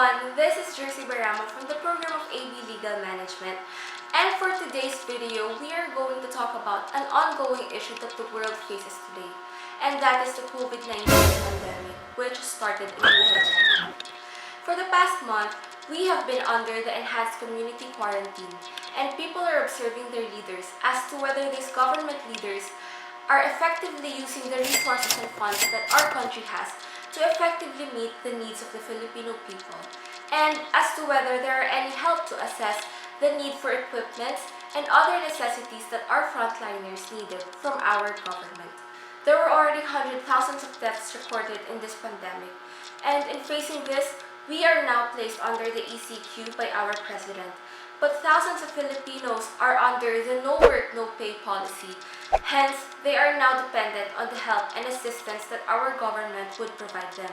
everyone, this is Jersey Baramo from the program of AB Legal Management, and for today's video, we are going to talk about an ongoing issue that the world faces today, and that is the COVID-19 pandemic, which started in Wuhan. For the past month, we have been under the enhanced community quarantine, and people are observing their leaders as to whether these government leaders are effectively using the resources and funds that our country has to effectively meet the needs of the Filipino people, and as to whether there are any help to assess the need for equipment and other necessities that our frontliners needed from our government. There were already thousands of deaths recorded in this pandemic, and in facing this, we are now placed under the ECQ by our president. But thousands of Filipinos are under the no work, no pay policy. Hence, they are now dependent on the help and assistance that our government would provide them.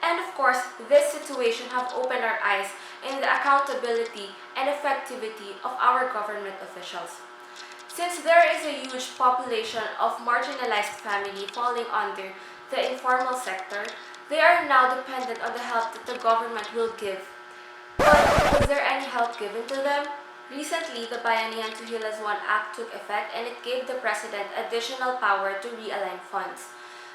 And of course, this situation have opened our eyes in the accountability and effectivity of our government officials. Since there is a huge population of marginalized family falling under the informal sector, they are now dependent on the help that the government will give. But was there any help given to them? Recently, the Bayanihan to Hilas 1 Act took effect, and it gave the President additional power to realign funds.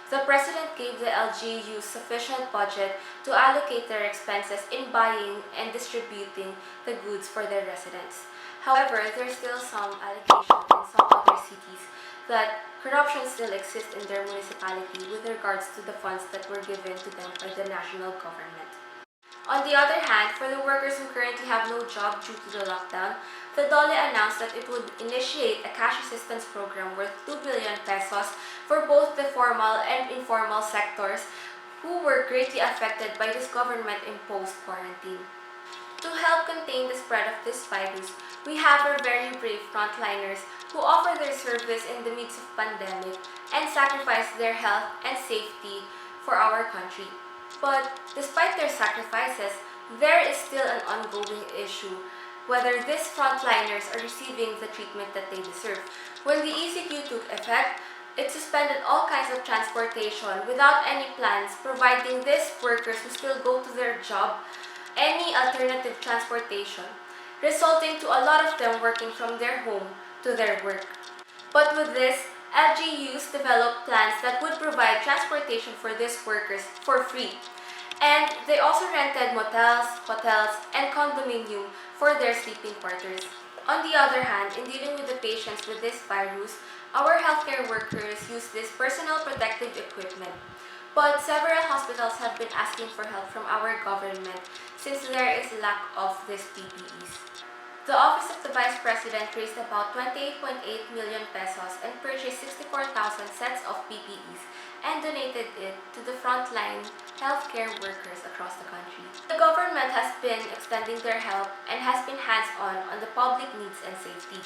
The President gave the LGUs sufficient budget to allocate their expenses in buying and distributing the goods for their residents. However, there's still some allegations in some other cities that corruption still exists in their municipality with regards to the funds that were given to them by the national government. On the other hand, for the workers who currently have no job due to the lockdown, the DOLE announced that it would initiate a cash assistance program worth 2 billion pesos for both the formal and informal sectors who were greatly affected by this government-imposed quarantine. To help contain the spread of this virus, we have our very brave frontliners who offer their service in the midst of pandemic and sacrifice their health and safety for our country. But despite their sacrifices, there is still an ongoing issue whether these frontliners are receiving the treatment that they deserve. When the ECQ took effect, it suspended all kinds of transportation without any plans providing these workers who still go to their job any alternative transportation, resulting to a lot of them working from their home to their work. But with this, LGUs developed plans that would provide transportation for these workers for free. And they also rented motels, hotels, and condominium for their sleeping quarters. On the other hand, in dealing with the patients with this virus, our healthcare workers use this personal protective equipment. But several hospitals have been asking for help from our government since there is lack of these PPEs. The Office of the Vice President raised about 28.8 million pesos and purchased 64,000 sets of PPEs and donated it to the frontline healthcare workers across the country. The government has been extending their help and has been hands-on on the public needs and safety.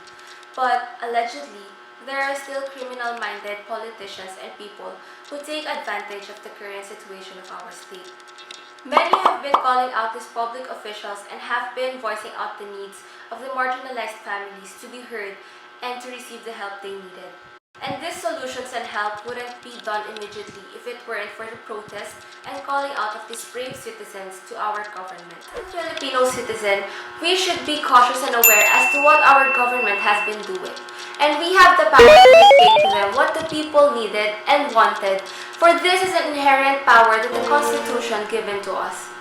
But allegedly, there are still criminal-minded politicians and people who take advantage of the current situation of our state. Many have been calling out these public officials and have been voicing out the needs of the marginalized families to be heard and to receive the help they needed. And these solutions and help wouldn't be done immediately if it weren't for the protest and calling out of these brave citizens to our government. As Filipino citizen, we should be cautious and aware as to what our government has been doing. And we have the power to dictate to them what the people needed and wanted, for this is an inherent power that the Constitution given to us.